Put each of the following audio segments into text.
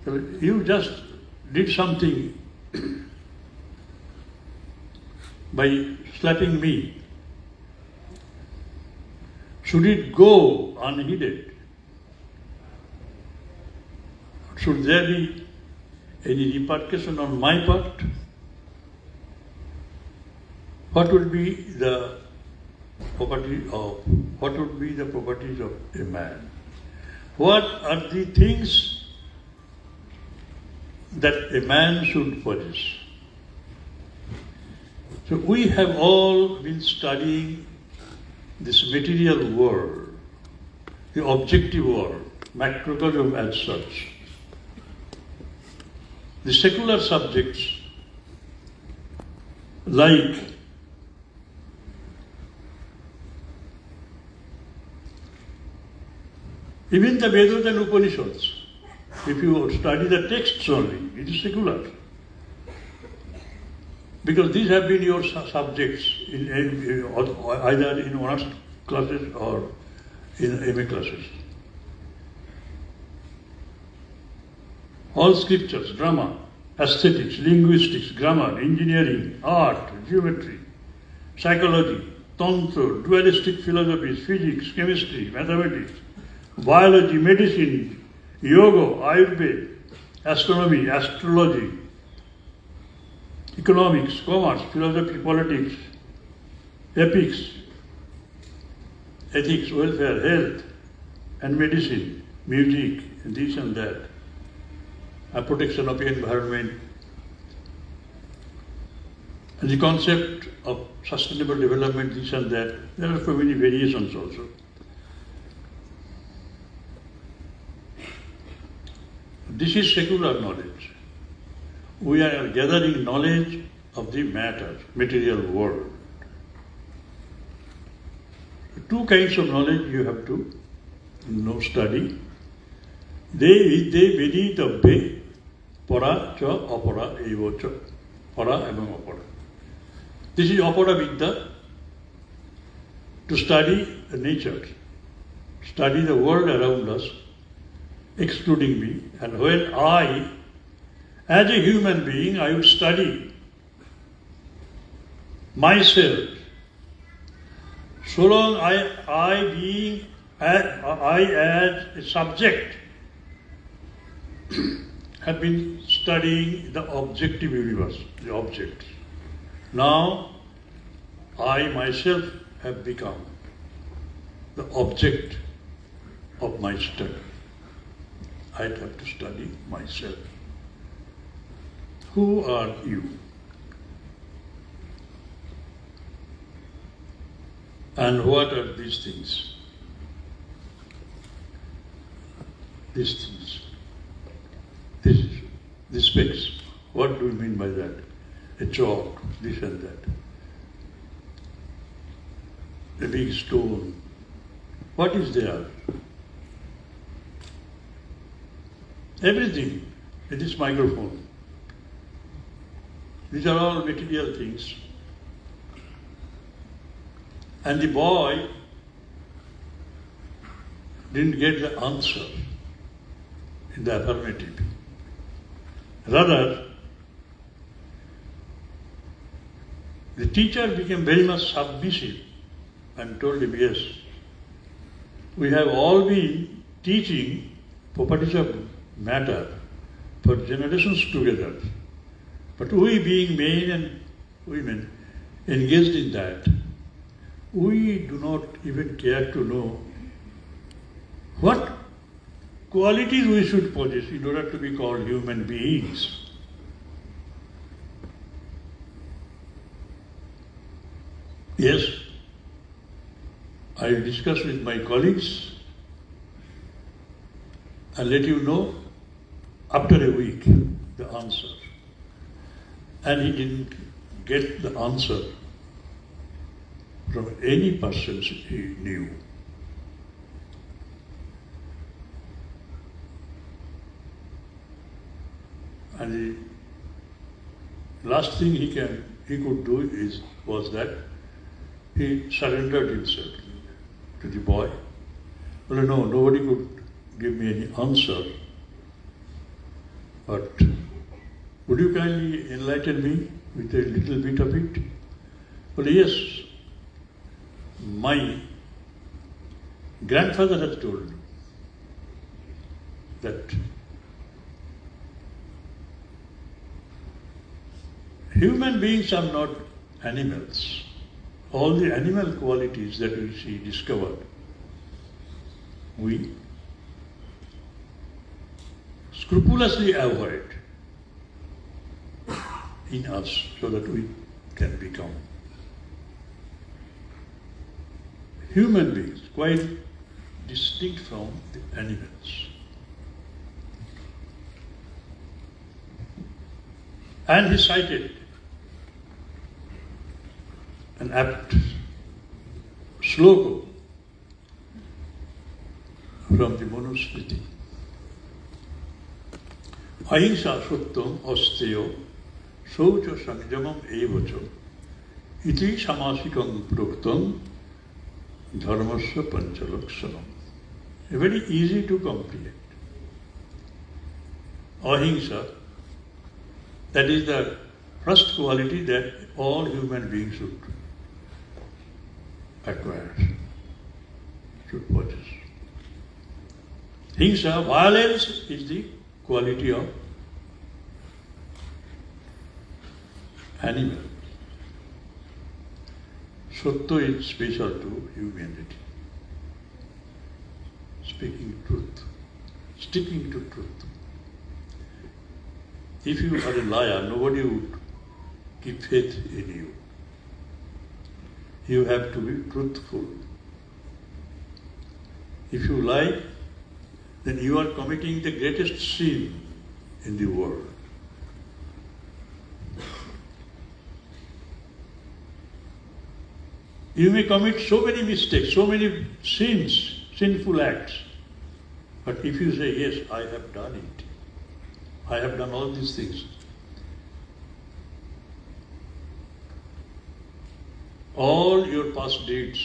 So you just did something by slapping me. Should it go unheeded? Should there be any repercussion on my part? What would be the properties of a man? What are the things that a man should possess? So we have all been studying this material world, the objective world, macrocosm as such. The secular subjects like even the Vedas and Upanishads, if you study the texts only, it is secular. Because these have been your subjects either in honors classes or in MA classes. All scriptures, drama, aesthetics, linguistics, grammar, engineering, art, geometry, psychology, tantra, dualistic philosophies, physics, chemistry, mathematics, biology, medicine, yoga, Ayurveda, astronomy, astrology, economics, commerce, philosophy, politics, ethics, welfare, health, and medicine, music, and this and that, and protection of the environment, and the concept of sustainable development, this and that. There are so many variations also. This is secular knowledge. We are gathering knowledge of the matter, material world. Two kinds of knowledge you have to study. They vedi tabbe para cha apara evo cha. Para ebang apara. This is apara vidya, to study nature, study the world around us, excluding me. And when I, as a human being, I would study myself. So long I as a subject have been studying the objective universe, the objects. Now I myself have become the object of my study. I'd have to study myself. Who are you? And what are these things? These things. This specs. What do you mean by that? A chalk, this and that. A big stone. What is there? Everything. It is microphone. These are all material things. And the boy didn't get the answer in the affirmative. Rather, the teacher became very much submissive and told him, yes, we have all been teaching properties of matter for generations together. But we, being men and women engaged in that, we do not even care to know what qualities we should possess in order to be called human beings. Yes, I will discuss with my colleagues and let you know after a week the answer. And he didn't get the answer from any person he knew. And the last thing he could do was that he surrendered himself to the boy. Well, no, nobody could give me any answer. But would you kindly enlighten me with a little bit of it? Well, yes, my grandfather has told me that human beings are not animals. All the animal qualities that we see discovered, we scrupulously avoid in us so that we can become human beings, quite distinct from the animals. And he cited an apt sloka from the Manusmriti. Ahimsa sattam asteyo saucha sanjamam evacha iti samasikam proktam dharmasya panchalaksanam. Very easy to comprehend. Ahimsa, that is the first quality that all human beings should acquire, should possess. Himsa, violence, is the quality of animal. Sattva is special to humanity. Speaking truth, sticking to truth. If you are a liar, nobody would keep faith in you. You have to be truthful. If you lie, then you are committing the greatest sin in the world. You may commit so many mistakes, so many sins, sinful acts. But if you say, yes, I have done it, I have done all these things, all your past deeds,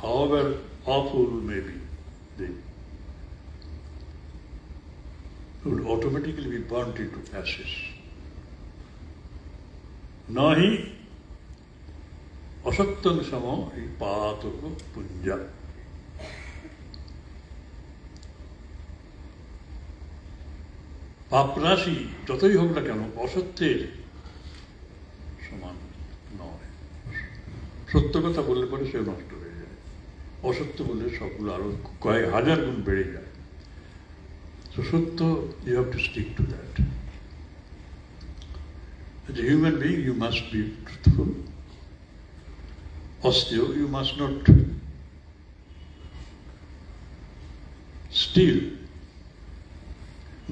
however awful may be, they would automatically be burnt into ashes. Nahi asattam samo ipataka punya. পাপ রাশি যতই হোক না কেন অসত্যের সমান নয়। সত্য কথা বললে পরে সে নষ্ট হয়ে যায়, অসত্য বললে সবগুলো আরো কয়েক হাজার গুণ বেড়ে যায়। So সত্য, you have to stick to that. As a human being, you must be truthful. Osteo, you must not steal.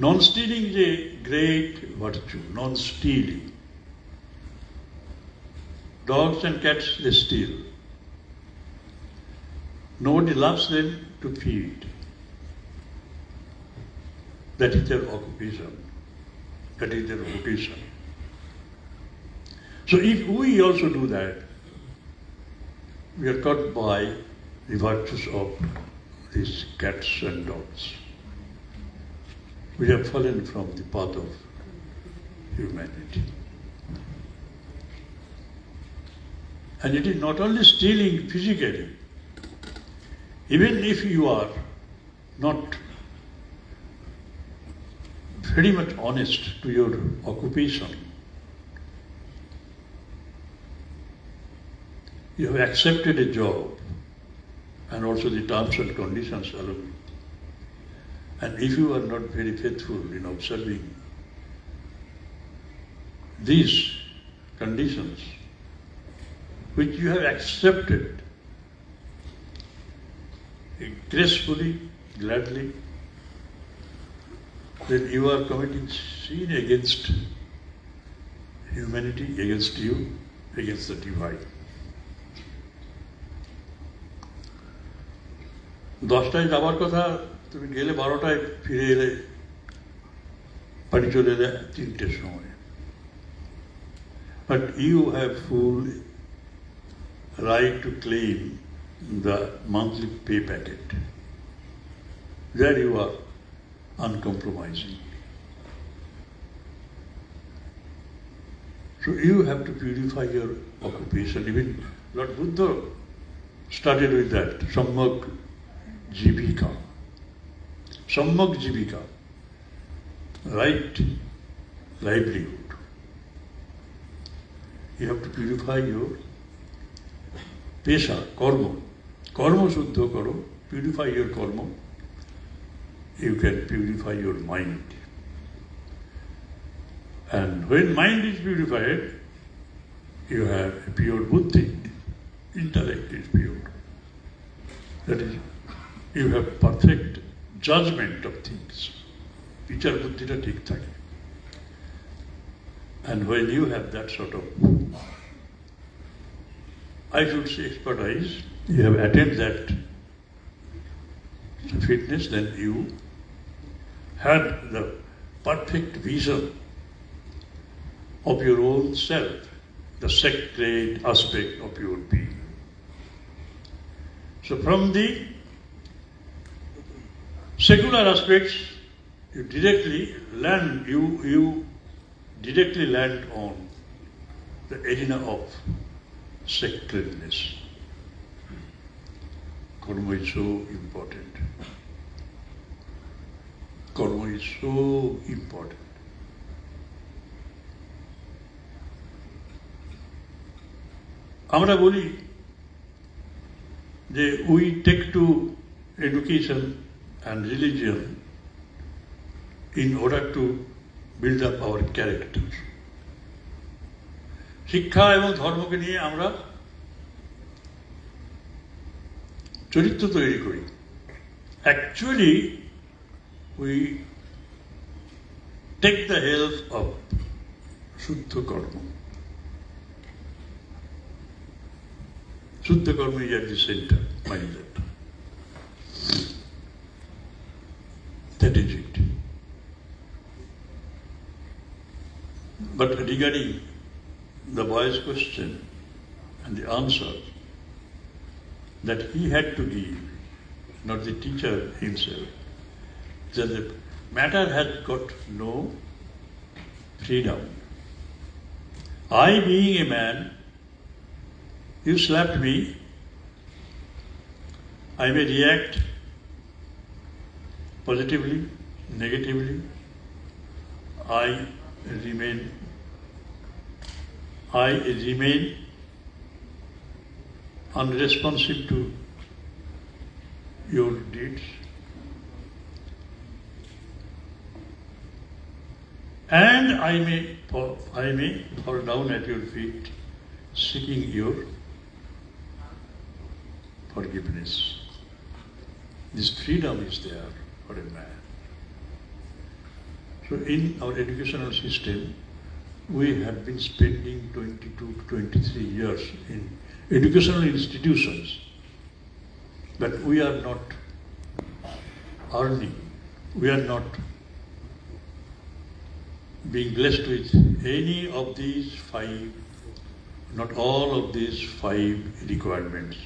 Non-stealing is a great virtue, non-stealing. Dogs and cats, they steal. Nobody loves them to feed. That is their occupation. That is their vocation. So if we also do that, we are caught by the virtues of these cats and dogs. We have fallen from the path of humanity. And it is not only stealing physically, even if you are not very much honest to your occupation, you have accepted a job and also the terms and conditions allow it. And if you are not very faithful in observing these conditions, which you have accepted gracefully, gladly, then you are committing sin against humanity, against you, against the divine. 10টায় যাবার কথা, তুমি গেলে 12টায়, ফিরে এলে বাড়ি চলে এলে 3টের সময়। But you have full right to claim the monthly pay packet. There you are uncompromising. So you have to purify your occupation. Even Lord Buddha started with that, Sammak Jivika. Sammak Jivika, right livelihood. You have to purify your pesha, karma. Karma shuddha karo, purify your karma. You can purify your mind. And when mind is purified, you have a pure buddhi, intellect is pure. That is, you have perfect judgment of things. Vichar buddhita thik thake. And when you have that sort of, I should say, expertise, you have attained that fitness, then you have the perfect vision of your own self, the sacred aspect of your being. So from the secular aspects, you directly land on the arena of sacredness. Karma is so important. Karma is so important. আমরা বলি যে we take to education and religion in order to build up our character. শিক্ষা এবং ধর্মকে নিয়ে আমরা চরিত্র তৈরি করি। Actually, we take the help of শুদ্ধ কর্ম। Shuddha karma is at the center, mind that. That is it. But regarding the boy's question and the answer that he had to give, not the teacher himself, that the matter had got no freedom. I, being a man, you slapped me, I may react positively, negatively. I remain unresponsive to your deeds. And I may fall down at your feet seeking your forgiveness. This freedom is there for a man. So in our educational system, we have been spending 22 to 23 years in educational institutions, but we are not earning, we are not being blessed with any of these five, not all of these five requirements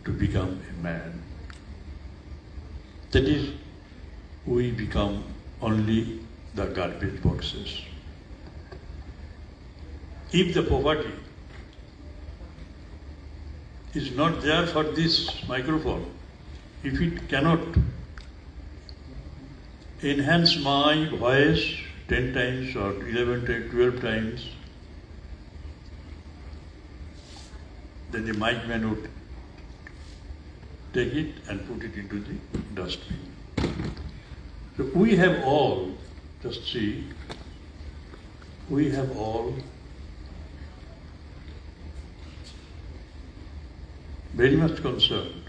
to become a man. That is, we become only the garbage boxes. If the poverty is not there for this microphone, if it cannot enhance my voice 10 times or 11 times, 12 times, then the mic man would take it and put it into the dustbin. So we have all, just see, we have all very much concerned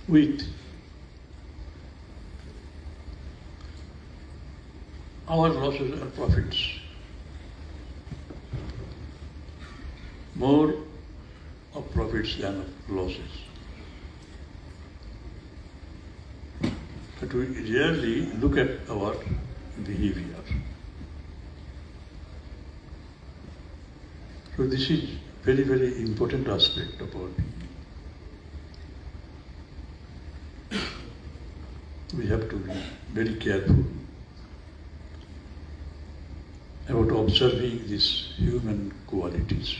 with our losses and profits. More of profits than of losses. But we rarely look at our behavior. So this is very, very important aspect of our being. We have to be very careful. observing these human qualities.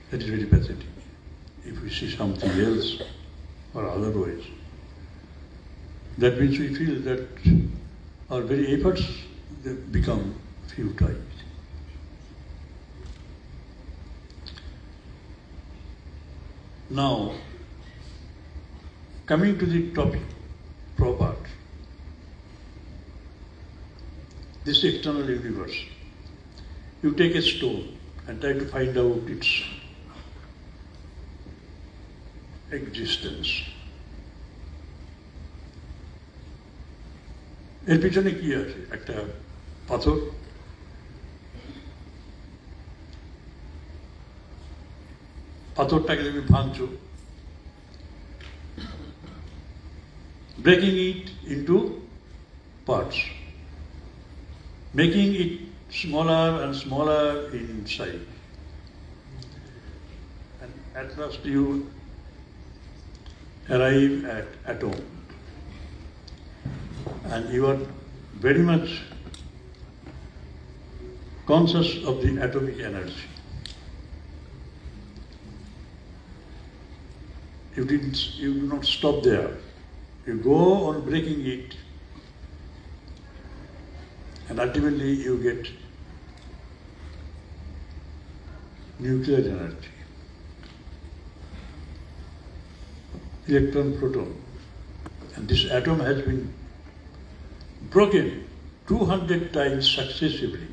That is very pathetic. If we see something else or otherwise, that means we feel that our very efforts they become futile. Now, coming to the topic proper, this external universe, you take a stone and try to find out its existence. এর পিছনে কি আছে? একটা পাথর, পাথরটাকে তুমি ভাঙছো, breaking it into parts, making it smaller and smaller in size. And at last you arrive at atom. And you are very much conscious of the atomic energy. You do not stop there. You go on breaking it, and ultimately you get nuclear energy, electron, proton. And this atom has been broken 200 times successively.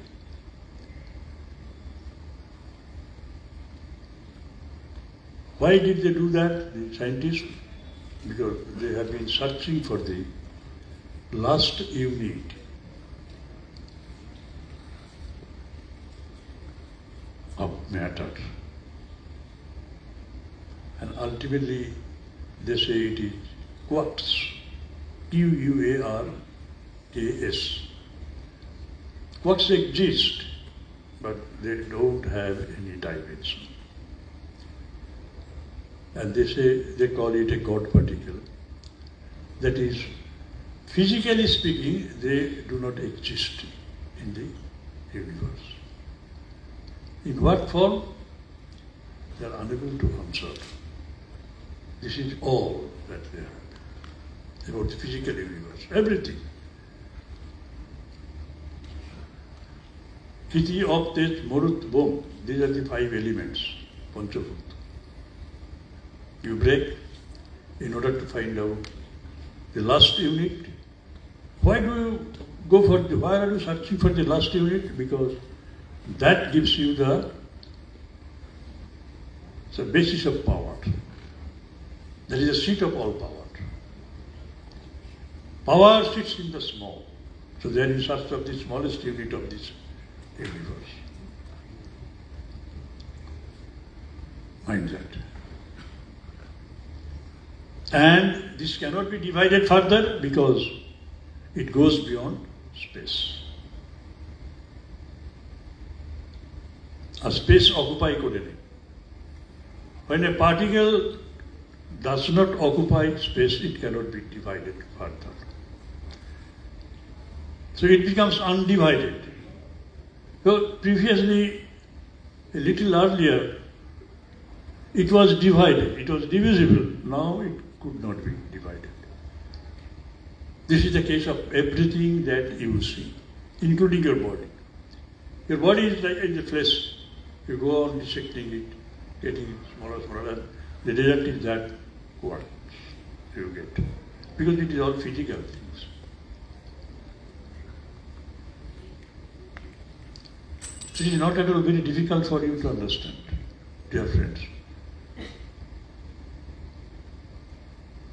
Why did they do that, the scientists? Because they have been searching for the last unit of matter. And ultimately they say it is quarks, Q-U-A-R-K-S. Quarks exist, but they don't have any dimension. And they call it a God particle. That is, physically speaking, they do not exist in the universe. In what form? They are unable to answer. This is all that they have about the physical universe, everything. Kiti, Op, Tej, Morut, Bom, these are the 5 elements, Panchabhut. You break in order to find out the last unit. Why are you searching for the last unit? Because that gives you the basis of power. That is the seat of all power. Power sits in the small. So they are in search of the smallest unit of this universe. Mind that. And this cannot be divided further because it goes beyond space. A space occupy করে নেই. When a particle does not occupy space, it cannot be divided further. So it becomes undivided. So previously, a little earlier, it was divided, it was divisible. Now it could not be divided. This is the case of everything that you see, including your body. Your body is like in the flesh. You go on dissecting it, getting it smaller, and the result is that what you get. Because it is all physical things. This is not at all very difficult for you to understand, dear friends.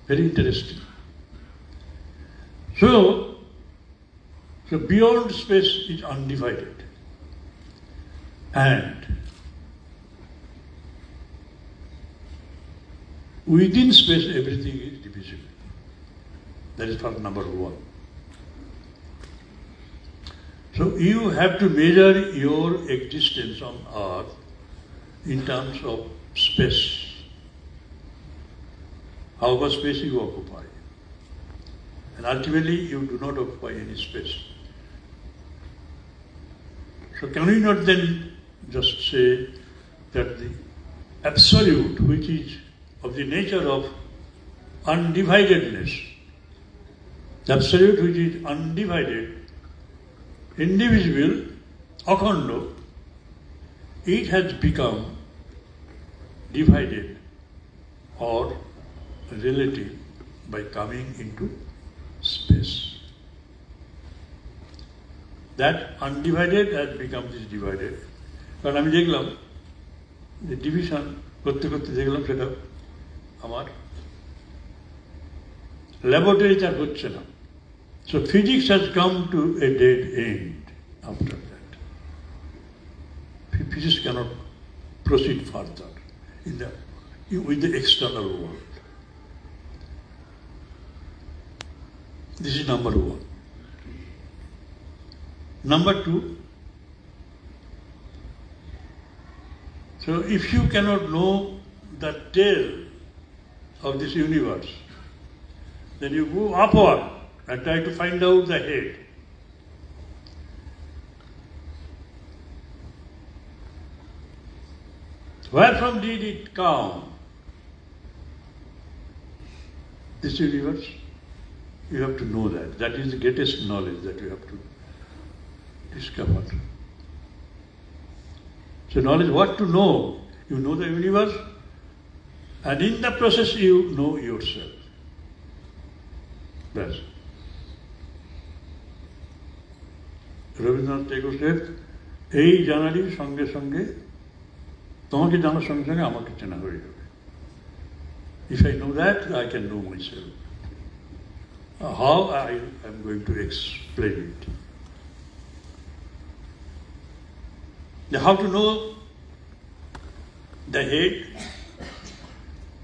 Very interesting. So beyond space is undivided. And within space everything is divisible. That is part number 1. So you have to measure your existence on earth in terms of space. How much space you occupy. And ultimately you do not occupy any space. So can we not then just say that the absolute, which is of the nature of undividedness, the absolute which is undivided, indivisible, akhanda, it has become divided or relative by coming into space. That undivided has become this divided. কারণ আমি দেখলাম যে division করতে করতে দেখলাম সেটা আমার ল্যাবরেটরিতে আর হচ্ছে না। So physics has come to a dead end after that. Physics cannot proceed further with the external world. This is number one. Number two, so if you cannot know the tail of this universe, then you go upward and try to find out the head. Where from did it come? This universe? You have to know that. That is the greatest knowledge that you have to discover. So knowledge, what to know? You know the universe, and in the process you know yourself. That's it. Rabindranath Tagore said, এই জানারই সঙ্গে সঙ্গে তোমাকে জানার সঙ্গে সঙ্গে আমাকে চেনা হয়ে যাবে। If I know that, I can know myself. How I am going to explain it. Now, how to know the head?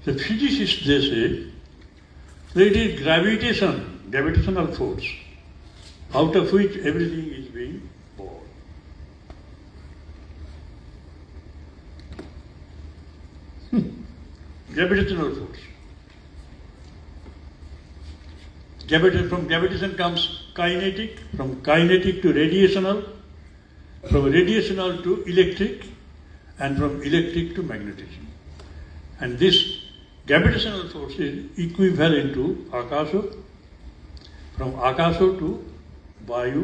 The physicists, they say, that it is gravitational force, out of which everything is being born. Gravitational force. From gravitation comes kinetic, from kinetic to radiational, from radiational to electric, and from electric to magnetism. And this gravitational force is equivalent to akasha, from akasha to vayu,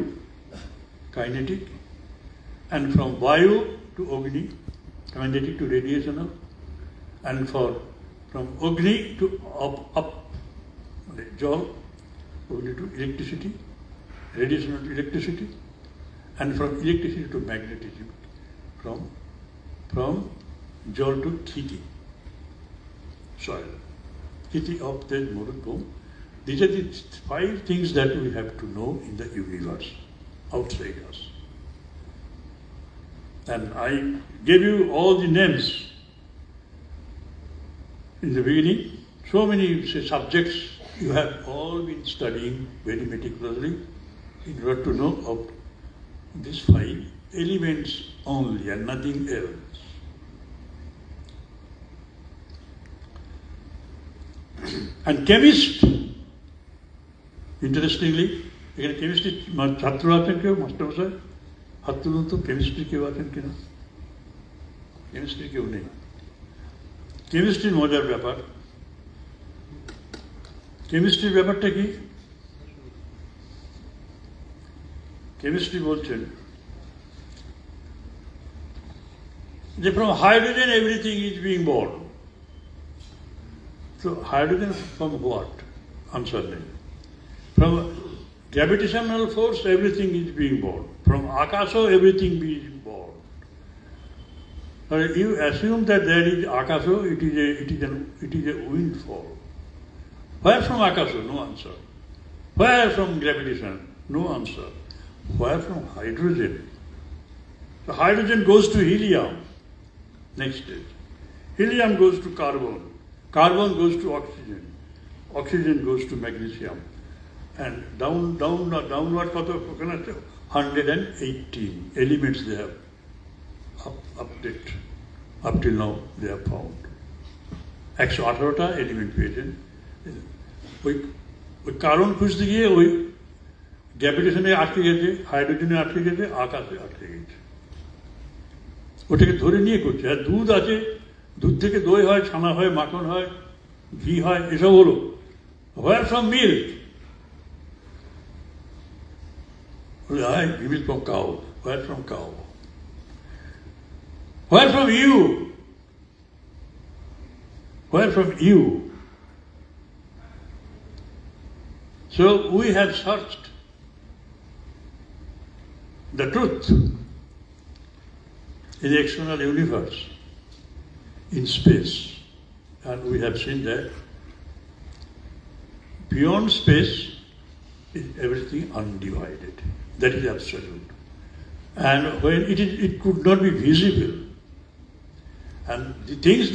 kinetic, and from vayu to agni, kinetic to radiational, and from agni to up jal, agni to electricity, radiational to electricity, and from electricity to magnetism, from jal to thiti, soil, thiti of the Morocco. These are the 5 things that we have to know in the universe, outside us. And I gave you all the names in the beginning. So many subjects you have all been studying very meticulously in order to know of these 5 elements only and nothing else. And chemist, interestingly, এখানে chemistry ছাত্র আছেন কেউ? মাস্টারমশাই হাত তুলুন তো, chemistry কেউ আছেন কিনা? কেমিস্ট্রি কেউ নেই। কেমিস্ট্রির মজার ব্যাপার, কেমিস্ট্রির ব্যাপারটা কি? কেমিস্ট্রি বলছেন যে from hydrogen everything is being born. So hydrogen from what? Answer নেই। From gravitational force everything is being born. From akasha everything being born. You assume that there is akasha, it is a windfall. Where from akasha? No answer. Where from gravitation? No answer. Where from hydrogen? So hydrogen goes to helium. Next stage. Helium goes to carbon. Carbon goes to oxygen. Oxygen goes to magnesium. And downward কত? 118 elements they have update. Up till now they have found 118টা element পেয়েছেন। ওই ওই কারণ খুঁজতে গিয়ে ওই গ্র্যাভিটেশনে আটকে গেছে, হাইড্রোজেনে আটকে গেছে, আকাশে আটকে গেছে। ওটাকে ধরে নিয়ে করছে। আর দুধ আছে, দুধ থেকে দই হয়, ছানা হয়, মাখন হয়, ঘি হয়, এসব হলো where from milk. Milk from cow. Where from cow? Where from you? Where from you? So we have searched the truth in the external universe, in space, and we have seen that beyond space is everything undivided. That is absolute. And when it could not be visible, and the things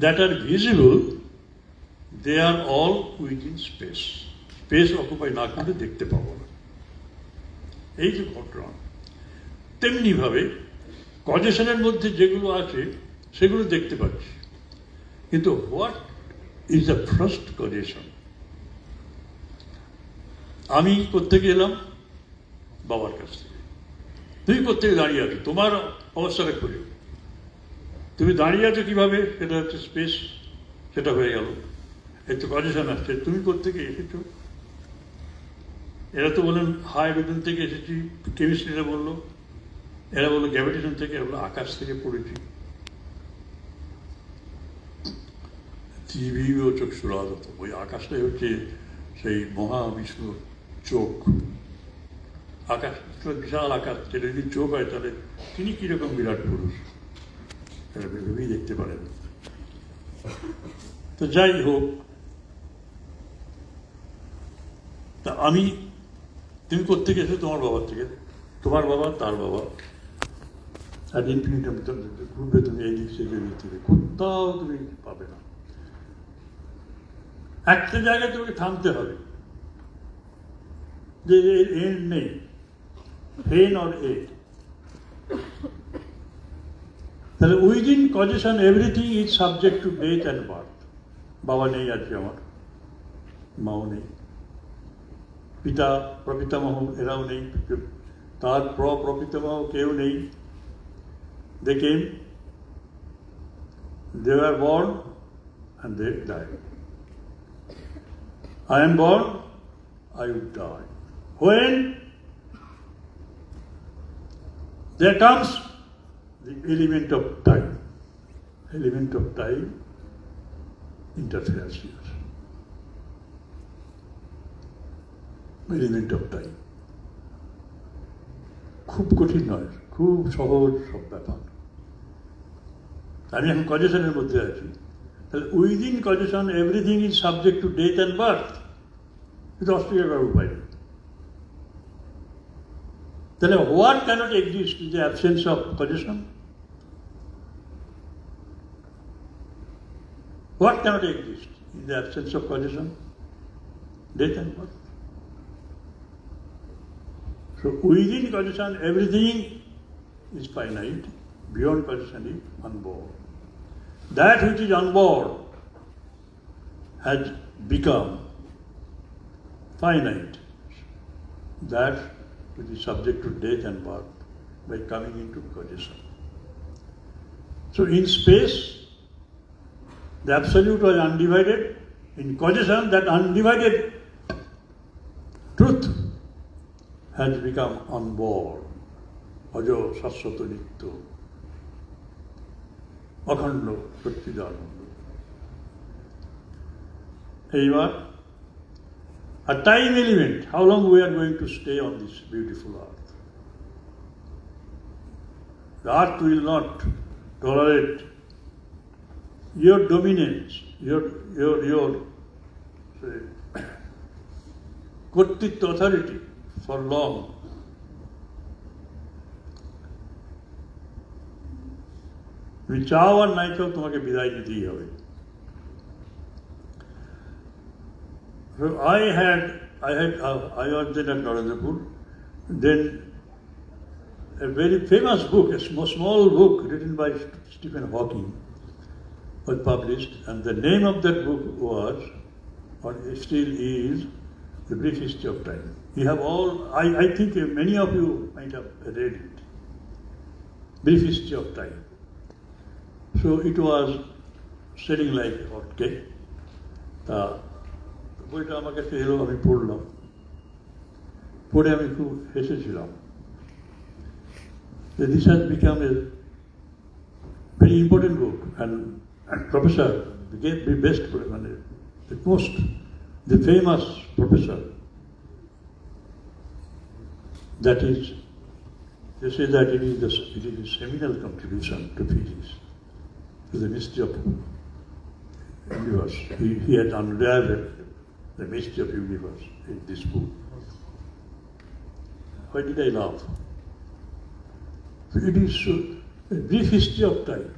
that are visible, they are all within space. Space occupy না করলে দেখতে পাবো না। এই যে ঘটনা, তেমনি ভাবে কজেশনের মধ্যে যেগুলো আছে সেগুলো দেখতে পাচ্ছি, কিন্তু what is the first causation? আমি কোত্থেকে এলাম? বাবার কাছ থেকে। তুমি কোত্থেকে দাঁড়িয়ে আছো? তোমার অবস্থাটা খুঁজো। তুমি দাঁড়িয়ে আছো কিভাবে? সেটা হচ্ছে স্পেস, সেটা হয়ে গেল। এই তো কজেশন আসছে, তুমি কোত্থেকে এসেছো? এরা তো বলেন হাইড্রোজেন থেকে এসেছি, কেমিস্ট্রিরা বললো, এরা বললো গ্র্যাভিটেশন থেকে, এরা বললো আকাশ থেকে পড়েছি। দিবিও চক্ষুরাদত, ওই আকাশটাই হচ্ছে সেই মহাবিষ্ণুর চোখ। আকাশ বিশাল আকাশ, সেটা যদি চোখ হয় তাহলে তিনি কিরকম বিরাট পুরুষ, সেটা ভেবেই দেখতে পারেন। তো যাই হোক, তা আমি, তুমি কোত্থেকে এসে? তোমার বাবার থেকে। তোমার বাবা, তার বাবা, আর ইনফিনিটাম ঘুরবে তুমি এই দিক থেকে দিক থেকে, কোথাও তুমি পাবে না। একটা জায়গায় তোমাকে থামতে হবে, যে এন্ড নেই, হেন অর এড। তাহলে within causation everything is subject to death and birth. বাবা নেই আজকে আমার, মাও নেই, পিতা প্রপিতামহ এরাও নেই, তার প্রপিতামহ কেউ নেই। They came, they were born and they died. I am born, I will die. When there comes the element of time, element of time interferes here. Element of time. খুব কঠিন নয়, খুব সহজ সব ব্যাপার। আমি এখন কজেশনের মধ্যে আছি, তাহলে within causation everything is subject to death and birth. কিন্তু অস্বীকার করার উপায় নেই। তাহলে what cannot exist in the absence of causation? What cannot exist in the absence of causation? Death and birth. So within cognition, everything is finite. Beyond cognition is unborn. That which is unborn has become finite. That which is subject to death and birth by coming into cognition. So in space, the absolute was undivided. In cognition, that undivided truth has become unborn. Ajo Saswat Nitya, Akhanda Satchidananda. Eibar, a time element, how long we are going to stay on this beautiful earth? The earth will not tolerate your dominance, your say, কর্তৃত্ব authority for long. তুমি চাও আর নাই চাও, তোমাকে বিদায় দিতেই হবে। So I was then at Narendra. Then a very famous book, a small book written by Stephen Hawking was published, and the name of that book was or still is, the brief history of time. You have all, I think many of you might have read it. Brief history of time. So it was selling like hot cake. তা বইটা আমার কাছে এলো, আমি পড়লাম, পড়ে আমি খুব হেসেছিলাম। This has become a very important book, and Professor, the best, the famous professor, that is, they say that it is a seminal contribution to physics, to the mystery of universe. He had unraveled the mystery of universe in this book. Why did I laugh? It is a brief history of time.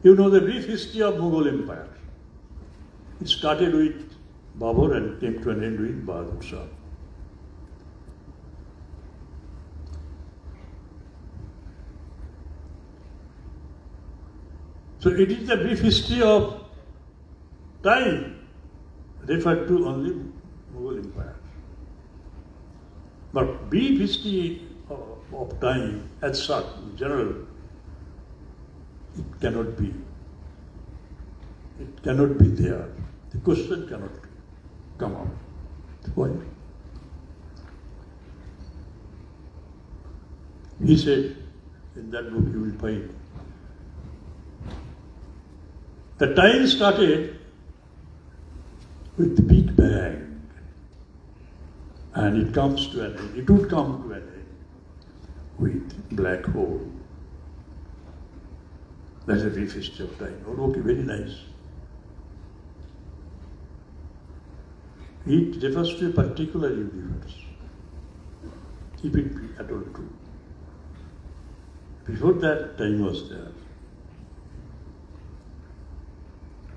You know the brief history of Mughal Empire. It started with Babur and came to an end with Bahadur Shah. So it is the brief history of time referred to only Mughal Empire. But brief history of time as such, in general, it cannot be. It cannot be there. The question cannot come out. Why? He said, in that book you will find, the time started with the Big Bang, and it comes to an end. It would come to an end with black hole. That's a brief history of time. Oh, okay, very nice. It refers to a particular universe, if it be at all true. Before that, time was there.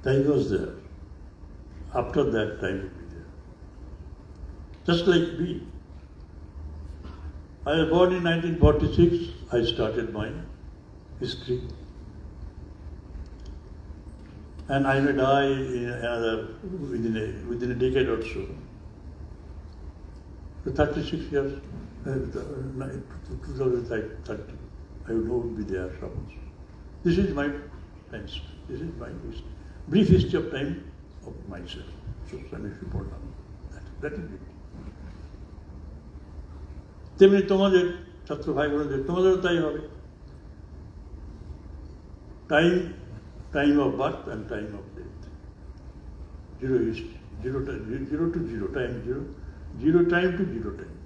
Time was there. After that, time will be there. Just like me. I was born in 1946. I started my history. And I may die within a decade or so. So 36 years, 2030, I will be there, suppose. This is my time. This is my history. Brief history of time of myself. So Swami Suparnananda. That is it. তেমনি তোমাদের ছাত্র ভাই বোনদের তোমাদেরও তাই হবে। Time of birth and time of death. Zero history. Zero to zero. Time zero. Zero time to zero time.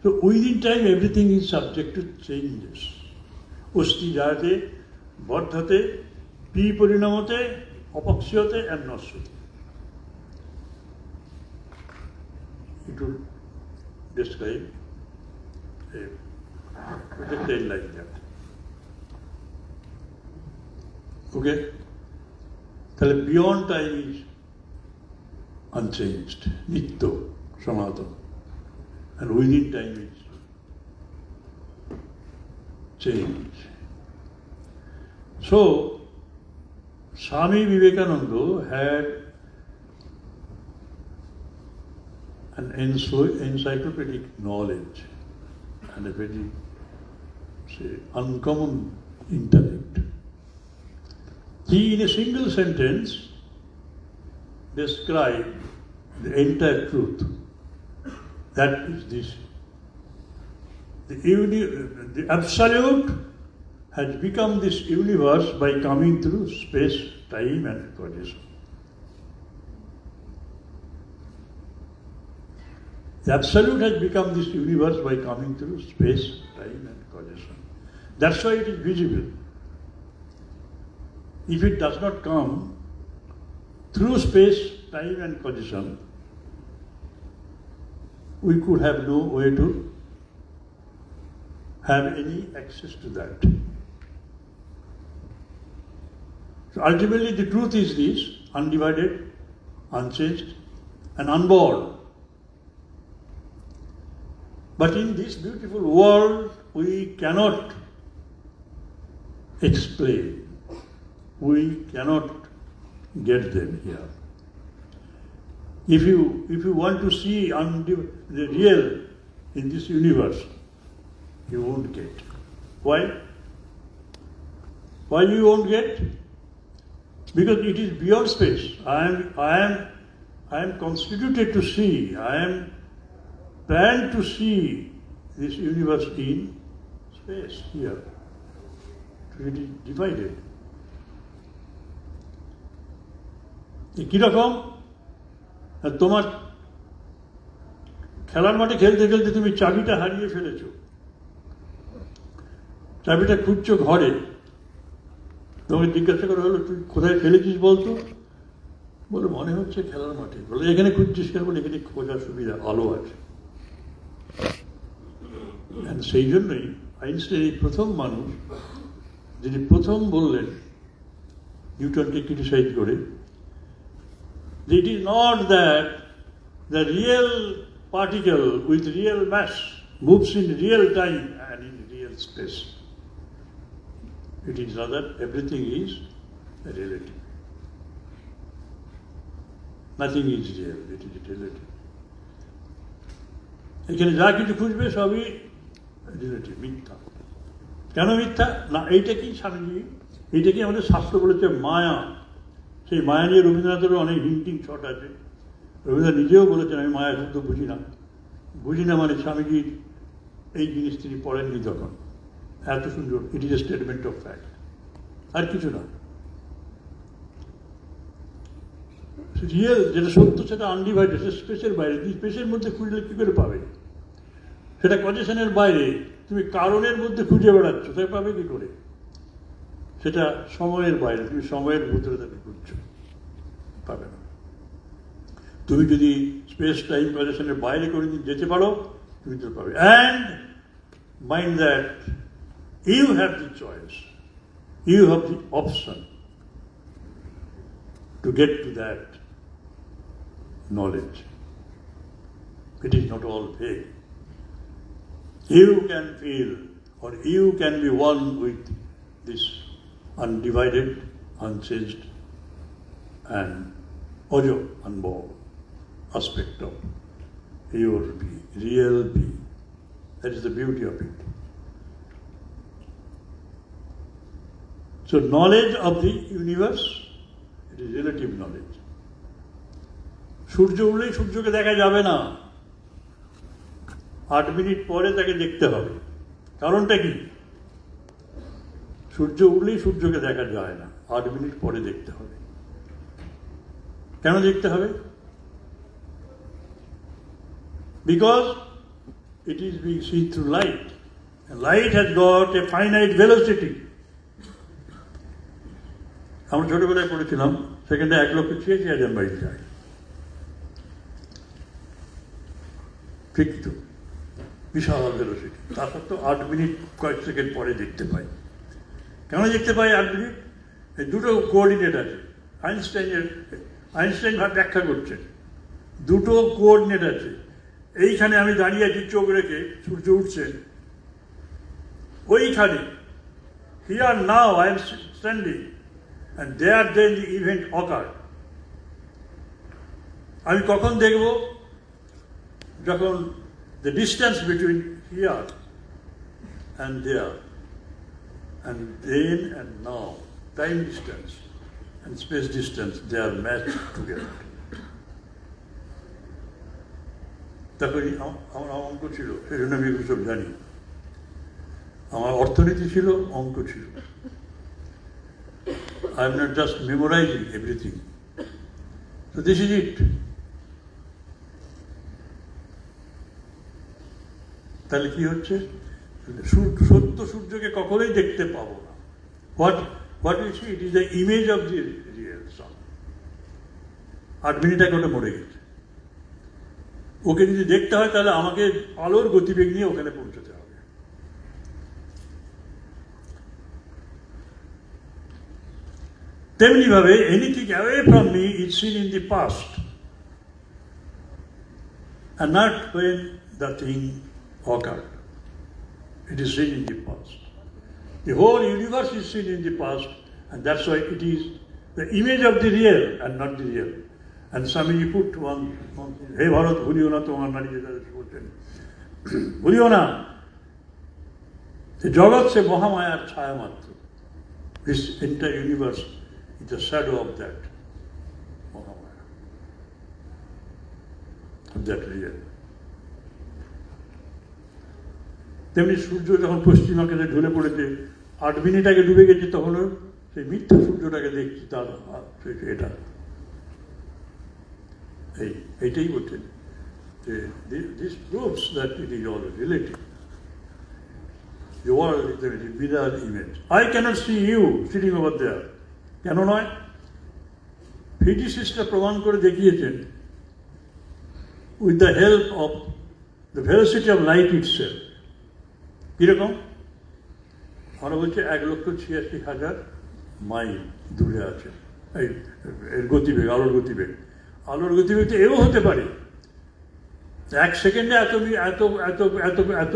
So within time everything is subject to changes. Usti jayate, vardhate, pi parinamate, apakshyote and nasyote. It will describe a projectile like that. Okay? তাহলে beyond time is unchanged, nitya, sanatana. And within time is change. So, Swami Vivekananda had an encyclopedic knowledge and a very, uncommon intellect. He, in a single sentence, described the entire truth. That is this. The Absolute has become this universe by coming through space, time and causation. The Absolute has become this universe by coming through space, time and causation. That's why it is visible. If it does not come through space, time and causation, we could have no way to have any access to that. So ultimately the truth is this, undivided, unchanged and unborn. But in this beautiful world, we cannot explain. We cannot get them here. If you want to see the real in this universe, you won't get. Why? Why you won't get? Because it is beyond space. I am constituted to see. I am planned to see this universe in space here. It is divided. কিরকম? তোমার খেলার মাঠে খেলতে খেলতে তুমি চাবিটা হারিয়ে ফেলেছো, চাবিটা খুঁজছো ঘরে, তোমাকে জিজ্ঞাসা করা হলো তুই কোথায় ফেলেছিস বলতো, বলে মনে হচ্ছে খেলার মাঠে। বলে এখানে খুঁজছিস কেন? বলে এখানে খোঁজার সুবিধা, আলো আছে। সেই জন্যই আইনস্টাইন এই প্রথম মানুষ যিনি প্রথম বললেন নিউটনকে ক্রিটিসাইজ করে, it is not that the real particle with real mass moves in real time and in real space. It is rather everything is relative. Nothing is real, it is relative. এখানে যা কিছু খুঁজবে সবই relative, মিথ্যা। কেন মিথ্যা? না এইটা কি স্বামীজি, এইটা কি আমাদের শাস্ত্র বলেছে মায়া। সেই মায়া নিয়ে রবীন্দ্রনাথেরও অনেক হিন্টিং শট আছে। রবীন্দ্রনাথ নিজেও বলেছেন আমি মায়া শব্দ বুঝি না। বুঝি না মানে স্বামীজির এই জিনিস তিনি পড়েননি তখন। এত সুন্দর, it is a statement of fact, আর কিছু না। রিয়েল যেটা সত্য সেটা আনডিভাইডেড, সেটা স্পেসের বাইরে। তুমি স্পেসের মধ্যে খুঁজলে কী করে পাবে? সেটা কজেশনের বাইরে, তুমি কারণের মধ্যে খুঁজে বেড়াচ্ছ, তাই পাবে কী করে? সেটা সময়ের বাইরে, তুমি সময়ের ভিতরে তাকে খুঁজছো, পাবে না। তুমি যদি স্পেস টাইম কজেশনের বাইরে করে যেতে পারো, তুমি তো পাবে। And mind that you have the choice, you have the option to get to that knowledge. It is not all vague. You can feel, or you can be one with this undivided, unchanged, and ojo unborn aspect of your being, real being. That is the beauty of it. So knowledge of the universe, it is relative knowledge. সূর্য উঠলেই সূর্যকে দেখা যাবে না, 8 minute পরে তাকে দেখতে হবে। কারণটা কি? সূর্য উঠলেই সূর্যকে দেখা যায় না, 8 মিনিট পরে দেখতে হবে। কেন দেখতে হবে? Because it is being seen through light, and light has got a finite velocity. আমরা ছোটবেলায় পড়েছিলাম সেকেন্ডে 1,86,000 মাইল যায়। ঠিক তো, বিশাল ভেলোসিটি। তা সত্ত্বেও 8 মিনিট কয়েক সেকেন্ড পরে দেখতে পাই। কেন দেখতে পাই 8 মিনিট? এই দুটো কোঅর্ডিনেট আছে। আইনস্টাইন ব্যাখ্যা করছেন, দুটো কোঅর্ডিনেট আছে। এইখানে আমি দাঁড়িয়ে আছি চোখ রেখে, সূর্য উঠছে ওইখানে, here now I am standing, and there then the event occurred. আমি কখন দেখব? যখন the distance between here and there, and then and now, time distance and space distance, they are matched together. তখন আমার অঙ্ক ছিল, সেই জন্য আমি এগুলো সব জানি। আমার অর্থনীতি ছিল, অঙ্ক ছিল। I am not just memorizing everything. So this is it. তাহলে কি হচ্ছে? সত্য সূর্যকে কখনোই দেখতে পাবো না। What we see, it is the image of the real sun. 8 minute আগে ওটা মরে গেছে। ওকে যদি দেখতে হয় তাহলে আমাকে আলোর গতিবেগ নিয়ে ওখানে পৌঁছতে হবে। তেমনি ভাবে anything away from me is seen in the past and not when the thing occurred. It is seen in the past. The whole universe is seen in the past, and that's why it is the image of the real and not the real. And Swamiji put one, Hey Bharat, bhuliyo na tomar nari bholchen. Bhuliyo na. The jagat se mahamayar chhaya matra. This entire universe is the shadow of that mahamaya, of that real. তেমনি সূর্য যখন পশ্চিম আকাশে ঢলে পড়েছে 8 minute আগে ডুবে গেছে, তখনও সেই মিথ্যা সূর্যটাকে দেখছি, তার এটা এইটাই বলছেন যে this proves that it is all relative. The world is a mirror image. I cannot see you sitting over there. কেন নয়? ফিজিসিস্টরা প্রমাণ করে দেখিয়েছেন with the help of the velocity of light itself. কিরকম? আমরা বলছি 1,86,000 মাইল দূরে আছে এর গতিবেগ, আলোর গতিবেগ। আলোর গতিবেগ তো এও হতে পারে 1 সেকেন্ডে এত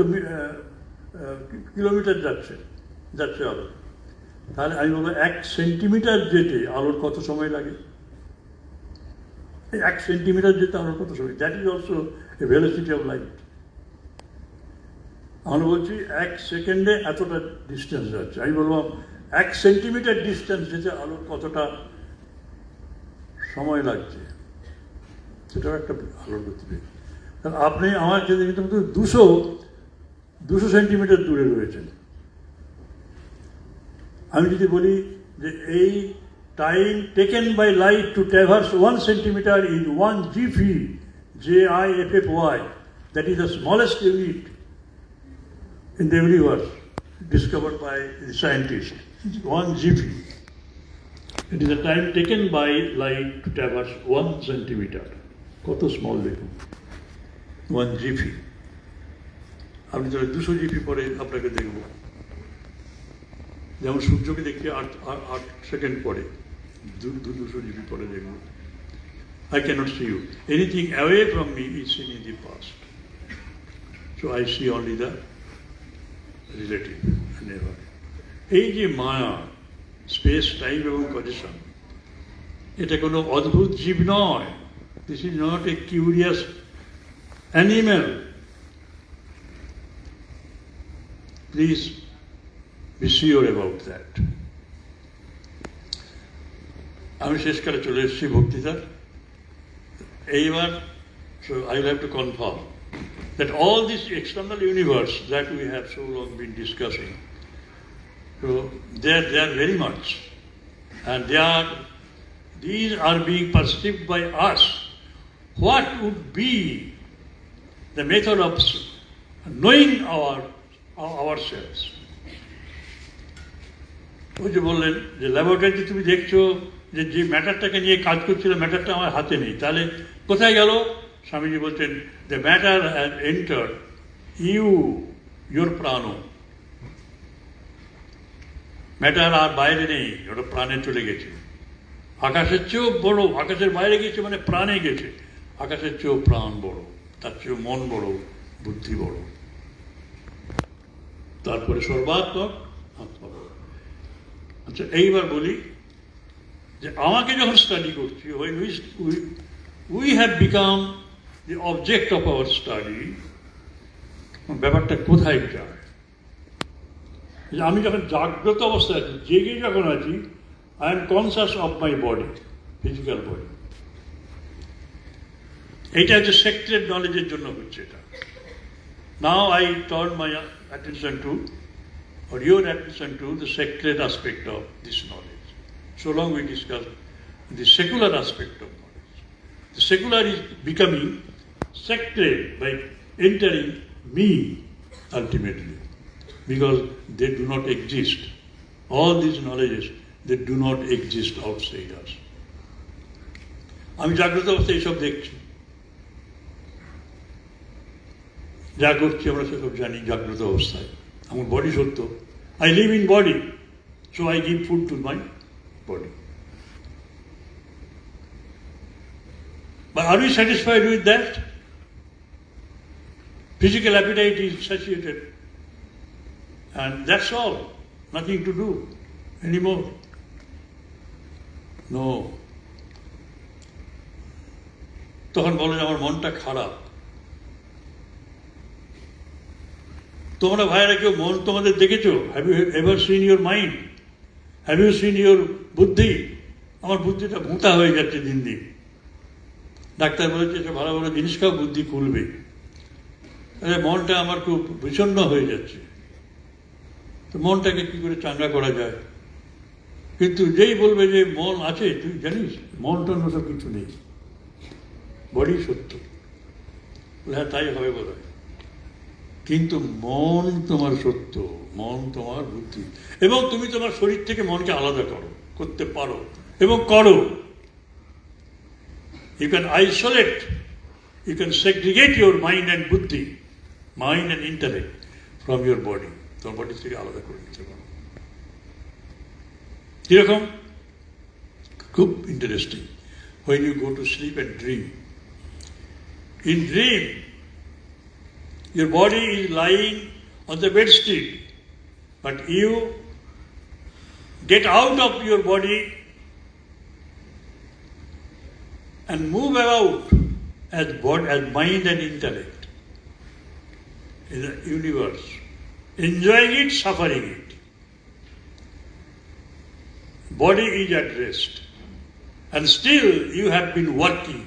কিলোমিটার যাচ্ছে আলো। তাহলে আমি বলবো 1 সেন্টিমিটার যেতে আলোর কত সময় লাগে? 1 সেন্টিমিটার যেতে আলোর কত সময়? That is also a velocity of light. আমরা বলছি 1 সেকেন্ডে এতটা ডিস্টেন্স যাচ্ছে, আমি বললাম 1 সেন্টিমিটার ডিস্টেন্স যেতে আলোর কতটা সময় লাগছে, সেটাও একটা আলোর গতিবেগ। কারণ আপনি আমার যদি কিন্তু 200 সেন্টিমিটার দূরে রয়েছেন, আমি যদি বলি যে এই time taken by light to traverse 1 centimetre in 1 GV, JIFFY, that is the smallest unit in the universe discovered by the scientist, 1 GV. It is the time taken by light to traverse 1 centimeter. কত small দেখুন, 1 GV। আপনি তাহলে 200 GV পরে আপনাকে দেখব, যেমন সূর্যকে দেখতে 8 সেকেন্ড পরে, 200 GV পরে দেখব। I cannot see you. Anything away from me is seen in the past. So I see only the relative, never. এই যে মায়া, স্পেস, টাইম এবং পজিশন, এটা কোনো অদ্ভুত জীব নয়। This is not a curious animal. Please be sure about that. আমি শেষকালে চলে এসেছি বক্তৃতার। এইবার I will have to confirm that all this external universe that we have so long been discussing, so they are very much, and these are being perceived by us. What would be the method of knowing ourselves? ওই যে বললেন যে ল্যাবরেটরিতে তুমি দেখছো যে ম্যাটারটাকে নিয়ে কাজ করছিল, ম্যাটারটা আমার হাতে নেই, তাহলে কোথায় গেল? স্বামীজি বলছেন the matter has entered your প্রাণ। ম্যাটার আর বাইরে নেই, ওটা প্রাণে চলে গেছে। আকাশের চেয়েও বড়, আকাশের বাইরে গেছে মানে প্রাণে গেছে। আকাশের চেয়েও প্রাণ বড়, তার চেয়েও মন বড়, বুদ্ধি বড়, তারপরে সর্বাত্মক আত্মা বড়। আচ্ছা, এইবার বলি যে আমাকে যখন স্টাডি করছি, we have become the object of our study, ব্যাপারটা কোথায় যায়? আমি যখন জাগ্রত অবস্থায় আছি, জেগে যখন আছি, I am conscious of my body, physical body. এটা হচ্ছে সেক্রেট নলেজের জন্য হচ্ছে এটা। Now I turn my attention to, or your attention to, the sacred aspect of this knowledge. So long we discuss the secular aspect of knowledge. The secular is becoming sacred by entering me ultimately, because they do not exist. All these knowledges, they do not exist outside us. আমি জাগ্রত অবস্থায় এইসব দেখছি, যা করছি আমরা সেসব জানি জাগ্রত অবস্থায়। আমার বডি সত্য, I live in body, so I give food to my body. But are we satisfied with that? Physical appetite is satiated, and that's all. Nothing to do anymore. No. তখন বলো যে আমার মনটা খারাপ। তোমরা ভাইয়েরা কেউ মন তোমাদের দেখেছো? Have you ever seen your mind? Have you seen your buddhi? আমার বুদ্ধিটা ভূতা হয়ে যাচ্ছে দিন দিন। ডাক্তার বলেছে যে ভালো ভালো জিনিস খাও, বুদ্ধি খুলবে। মনটা আমার খুব বিষণ্ণ হয়ে যাচ্ছে। তো মনটাকে কি করে চাঙ্গা করা যায়? কিন্তু যেই বলবে যে মন আছে, তুই জানিস মনটা সব কিছু নেই, বডি সত্য। হ্যাঁ, তাই হবে বোধ হয়। কিন্তু মন তোমার সত্য, মন তোমার বুদ্ধি, এবং তুমি তোমার শরীর থেকে মনকে আলাদা করতে পারো এবং করো। You can isolate, you can segregate your mind and buddhi, mind and intellect from your body. তোমার বডি থেকে আলাদা করে নিতে পারো। কিরকম? খুব interesting. When you go to sleep and dream, in dream, your body is lying on the bedstead, but you get out of your body and move about as mind and intellect in the universe, enjoying it, suffering it. Body is at rest, and still you have been working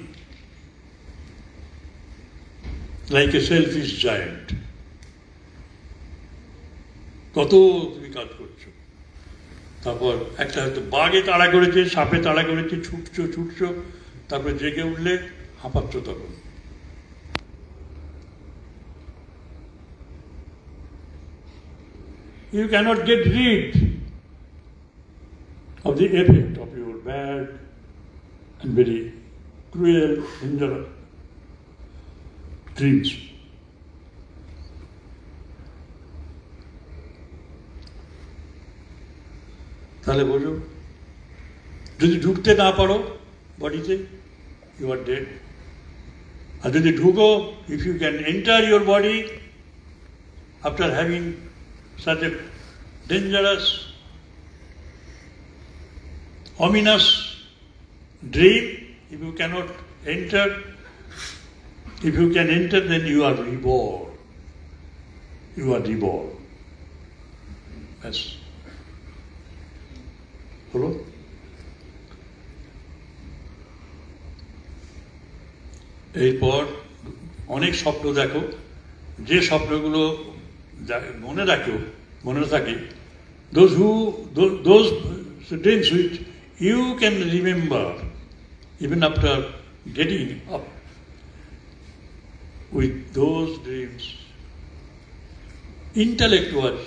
like a selfish giant. কত তুমি কাজ করছো, তারপর একটা হয়তো বাঘে তাড়া করেছে, সাপে তাড়া করেছে, ছুটছো, তারপরে জেগে উঠলে হাঁপাচ্ছ। তখন you cannot get rid of the effect of your bad and very cruel, dangerous dreams. তাহলে বোঝো, যদি ঢুকতে না পারো বডিতে, you are dead. আর যদি ঢুকো, if you can enter your body after having such a dangerous, ominous dream, if you cannot enter, if you can enter, then you are reborn. You are reborn. Yes. হলো? এরপর অনেক স্বপ্ন দেখো, যে স্বপ্নগুলো মনে থাকে, those dreams which you can remember even after getting up, with those dreams intellect was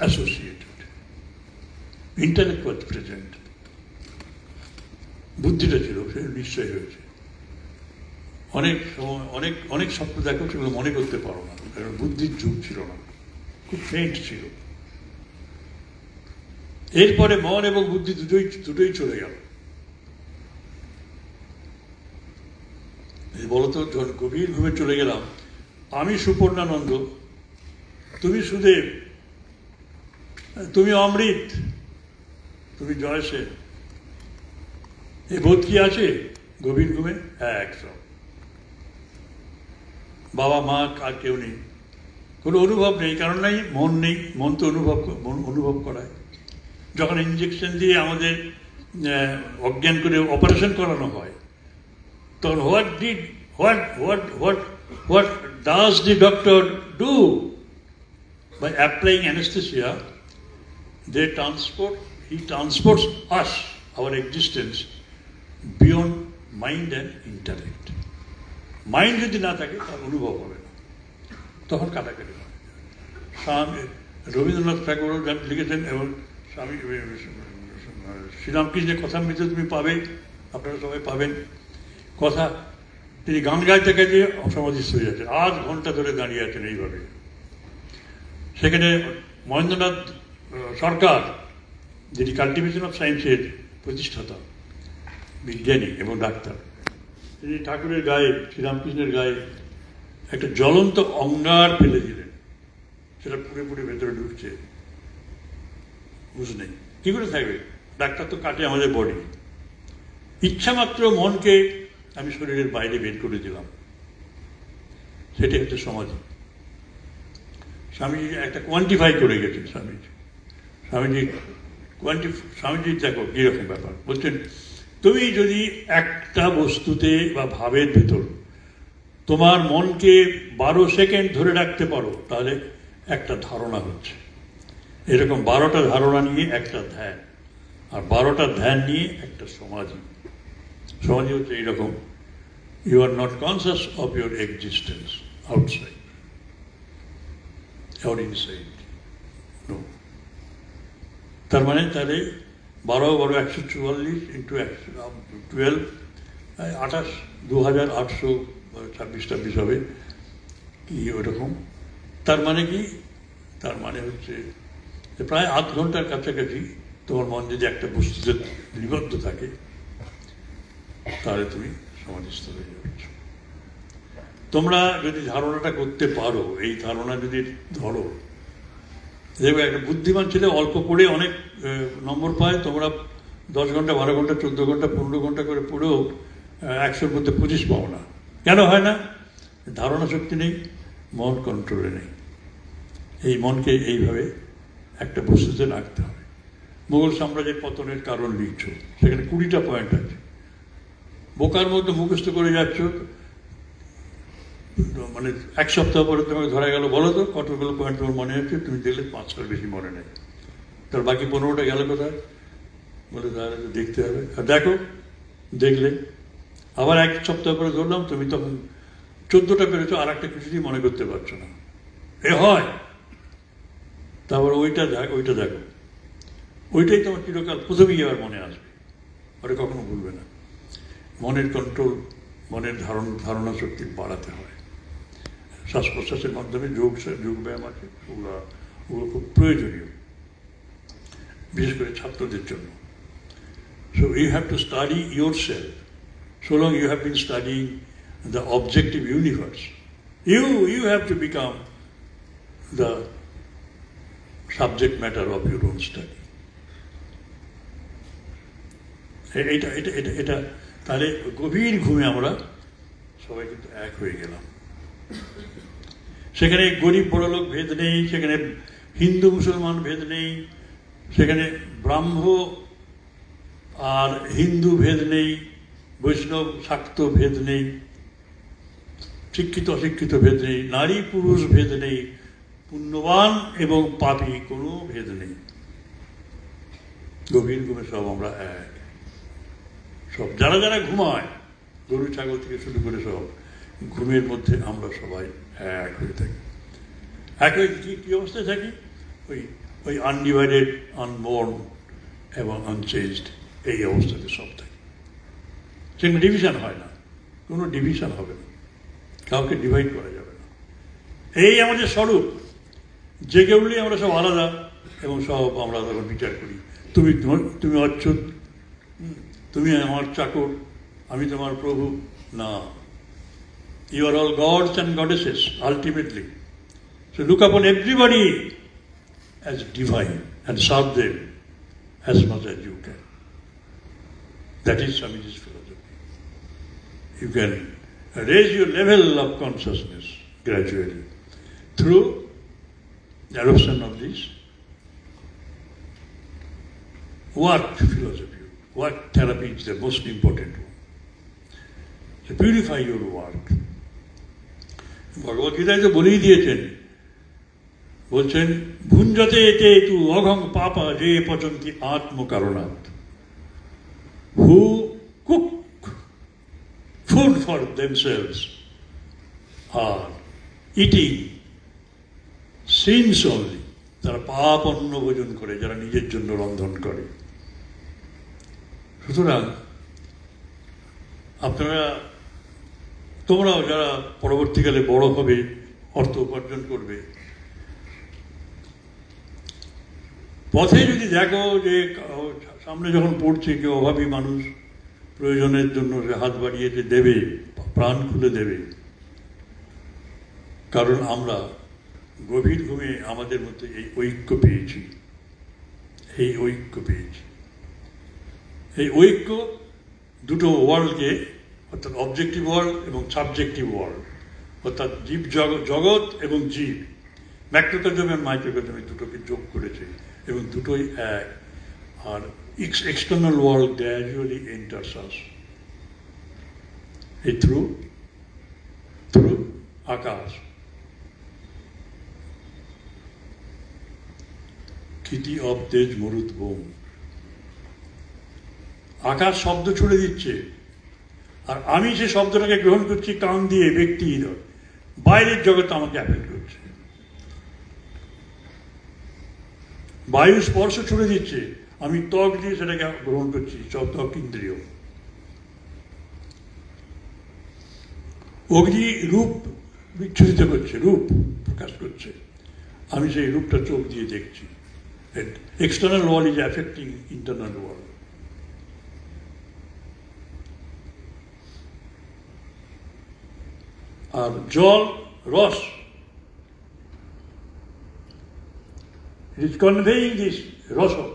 associated, intellect was present, বুদ্ধিটা ছিল, সে নিশ্চয় হয়েছে। অনেক সময় অনেক স্বপ্ন দেখো, সেগুলো মনে করতে পারো না, কারণ বুদ্ধির যুগ ছিল না, খুব ফেন্ট ছিল। এরপরে মন এবং বুদ্ধি দুটোই চলে গেল। বলতো, যখন গভীর ঘুমে চলে গেলাম, আমি সুপর্ণানন্দ, তুমি সুদেব, তুমি অমৃত, তুমি জয়সেন, এ বোধ কি আছে গভীর ঘুমে? একদম। বাবা মা আর কেউ নেই, কোনো অনুভব নেই, কারণ নেই, মন তো অনুভব করায়। যখন ইঞ্জেকশন দিয়ে আমাদের অজ্ঞান করে অপারেশন করানো হয়, তখন what does the doctor do? By applying anesthesia, he transports us, our existence, beyond mind and intellect. Mind যদি না থাকে, তার অনুভব হবে না, তখন কাটাকাটি হয়। রবীন্দ্রনাথ ঠাকুর লিখেছেন, এবং স্বামী শ্রীরামকৃষ্ণের কথার মধ্যে তুমি পাবে, আপনারা সবাই পাবেন কথা। তিনি গান গাইতে গাইতে অসমাধিস্থ হয়ে যাচ্ছেন, 8 ঘন্টা ধরে দাঁড়িয়ে আছেন এইভাবে। সেখানে মহেন্দ্রনাথ সরকার, যিনি কাল্টিভেশন অফ সায়েন্সের প্রতিষ্ঠাতা, বিজ্ঞানী এবং ডাক্তার, তিনি ঠাকুরের গায়ে, শ্রীরামকৃষ্ণের গায়ে একটা জ্বলন্ত অঙ্গার ফেলে দিলেন, সেটা পুরোপুরি ভেতরে ঢুকছে, বুঝ নেই, কি করে থাকবে? ডাক্তার তো কাটে আমাদের বডি। ইচ্ছা মাত্র মনকে আমি শরীরের বাইরে বের করে দিলাম, সেটাই হচ্ছে সমাধি। স্বামীজি একটা কোয়ান্টিফাই করে গেছেন। স্বামীজি দেখো কীরকম ব্যাপার বলছেন, তুমি যদি একটা বস্তুতে বা ভাবের ভেতর তোমার মনকে 12 সেকেন্ড ধরে রাখতে পারো, তাহলে একটা ধারণা হচ্ছে। এরকম 12টা ধারণা নিয়ে একটা ধ্যান, আর 12টা ধ্যান নিয়ে একটা সমাধি। সমাধি হচ্ছে এইরকম, you are not conscious of your existence outside or inside. No. তার মানে তাহলে 12 144 ইন্টু 12 28 2826 হবে কি ওরকম। তার মানে কি? তার মানে হচ্ছে প্রায় আধ ঘন্টার কাছাকাছি তোমার মন যদি একটা বস্তুতে নিবদ্ধ থাকে, তাহলে তুমি সমাধিস্থ হয়ে যাচ্ছ। তোমরা যদি ধারণাটা করতে পারো, এই ধারণা যদি ধরো, দেখবে একটা বুদ্ধিমান ছেলে অল্প পড়ে অনেক নম্বর পায়। তোমরা 10 ঘন্টা 12 ঘন্টা 14 ঘন্টা 15 ঘন্টা করে পড়েও 100-র মধ্যে 25 পাও না। কেন হয় না? ধারণা শক্তি নেই, মন কন্ট্রোলে নেই। এই মনকে এইভাবে একটা বস্তুতে রাখতে হবে। মুঘল সাম্রাজ্যের পতনের কারণ লিখছ, সেখানে 20টা পয়েন্ট আছে। বোকার মধ্যে মুখস্থ করে যাচ্ছ, মানে 1 সপ্তাহ পরে তোমাকে ধরা গেল, বলো তো কতগুলো পয়েন্ট তোমার মনে আছে? তুমি দেখলে 5টার বেশি মনে নেই। তার বাকি 15টা গেল কোথায়? বলে তাহলে দেখতে হবে। আর দেখো, দেখলে আবার 1 সপ্তাহ পরে ধরলাম, তুমি তখন 14টা পেরেছো, আর একটা কিছুতেই মনে করতে পারছো না। এ হয়। তারপর ওইটা দেখো, ওইটাই তোমার চিরকাল প্রথমেই এবার মনে আসবে, ওটা কখনো ভুলবে না। মনের কন্ট্রোল, মনের ধারণা শক্তি বাড়াতে হয়। শ্বাস প্রশ্বাসের মাধ্যমে যোগ ব্যায়াম আছে, ওগুলো খুব প্রয়োজনীয়, বিশেষ করে ছাত্রদের জন্য। So you have to study yourself, so long you have been studying the objective universe. You have to become the subject matter of your own study. এটা তাহলে গভীর ঘুমে আমরা সবাই কিন্তু এক হয়ে গেলাম। সেখানে গরিব বড়লোক ভেদ নেই, সেখানে হিন্দু মুসলমান ভেদ নেই, সেখানে ব্রাহ্ম আর হিন্দু ভেদ নেই, বৈষ্ণব শাক্ত ভেদ নেই, শিক্ষিত অশিক্ষিত ভেদ নেই, নারী পুরুষ ভেদ নেই, পুণ্যবান এবং পাপী কোনো ভেদ নেই। গভীর ঘুমে সব আমরা এক। সব যারা যারা ঘুমায়, গরু ছাগল থেকে শুরু করে সব, ঘুমের মধ্যে আমরা সবাই এক হয়ে থাকি। এক হয়ে কি অবস্থায় থাকি? ওই আনডিভাইডেড, আনবর্ন এবং আনচেঞ্জড, এই অবস্থাতে সব থাকি। সেখানে ডিভিশন হয় না, কোনো ডিভিশন হবে না, কাউকে ডিভাইড করা যাবে না। এই আমাদের স্বরূপ। জেগে উঠলেই আমরা সব আলাদা, এবং সব আমরা তখন বিচার করি, তুমি অচ্যুত, তুমি আমার চাকর, আমি তোমার প্রভু। না, you are all gods and goddesses ultimately. So look upon everybody as divine and serve them as much as you can. That is Swamiji's philosophy. You can raise your level of consciousness gradually through the adoption of this work philosophy. Work therapy is the most important one. So purify your work. ভগবত গীতায় তো বলেই দিয়েছেন, বলছেন ভুঞ্জতে এতে তু অঘং পাপা যে পচন্তি আত্মকারণাৎ। Who cook food for themselves are eating sins only. তারা পাপ অন্ন ভোজন করে, যারা নিজের জন্য রন্ধন করে। সুতরাং তোমরাও যারা পরবর্তীকালে বড় হবে, অর্থ উপার্জন করবে, পথে যদি দেখো যে সামনে যখন পড়ছে কেউ অভাবী মানুষ, প্রয়োজনের জন্য সে হাত বাড়িয়েছে, দেবে, প্রাণ খুলে দেবে। কারণ আমরা গভীর ঘুমে আমাদের মধ্যে এই ঐক্য পেয়েছি। এই ঐক্য দুটো ওয়ার্ল্ডকে অর্থাৎ অবজেক্টিভ ওয়ার্ল্ড এবং সাবজেক্টিভ ওয়ার্ল্ড, অর্থাৎ জীব জগৎ এবং জীব, ম্যাক্রোকজম এবং মাইক্রোকজম এই দুটোকে যোগ করেছে এবং দুটোই এক। আর এক্সটার্নাল ওয়ার্ল্ড গ্র্যাজুয়ালি এন্টার্স আস এই থ্রু আকাশ। ক্ষিতি অব তেজ মরুত বোম, আকাশ শব্দ ছুড়ে দিচ্ছে আর আমি সে শব্দটাকে গ্রহণ করছি কান দিয়ে, ব্যক্তি বাইরের জগৎ আমাকে অ্যাফেক্ট করছে। বায়ু স্পর্শ ছুড়ে দিচ্ছে, আমি ত্বক দিয়ে সেটাকে গ্রহণ করছি, ত্বক ইন্দ্রিয়। অগ্নি রূপ বিচ্ছুরিত করছে, রূপ প্রকাশ করছে, আমি সেই রূপটা চোখ দিয়ে দেখছি। External world is affecting internal world. আর জল রস, it is conveying this rasa,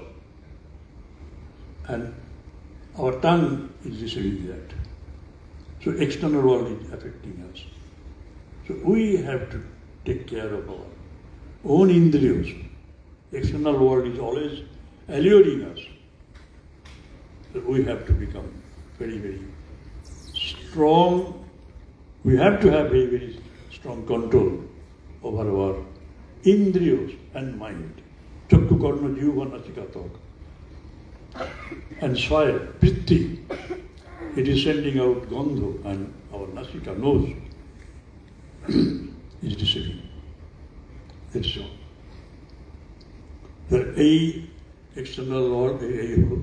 and our tongue is receiving that. So external world is affecting us. So we have to take care of our own indriyas. External world is always alluring us. So we have to become very, very strong. We have to have very, very strong control over our indriyas and mind. Chakku karna jiva nasika tok. And soil, prithi, it is sending out gandha, and our nasika nose is receiving. That's all. এই external world এই হলো,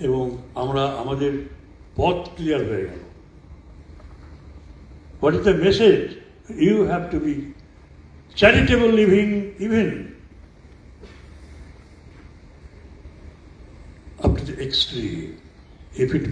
এবং আমরা আমাদের পথ clear হয়ে গেল। What is the message? You have to be charitable living even up to the extreme. If it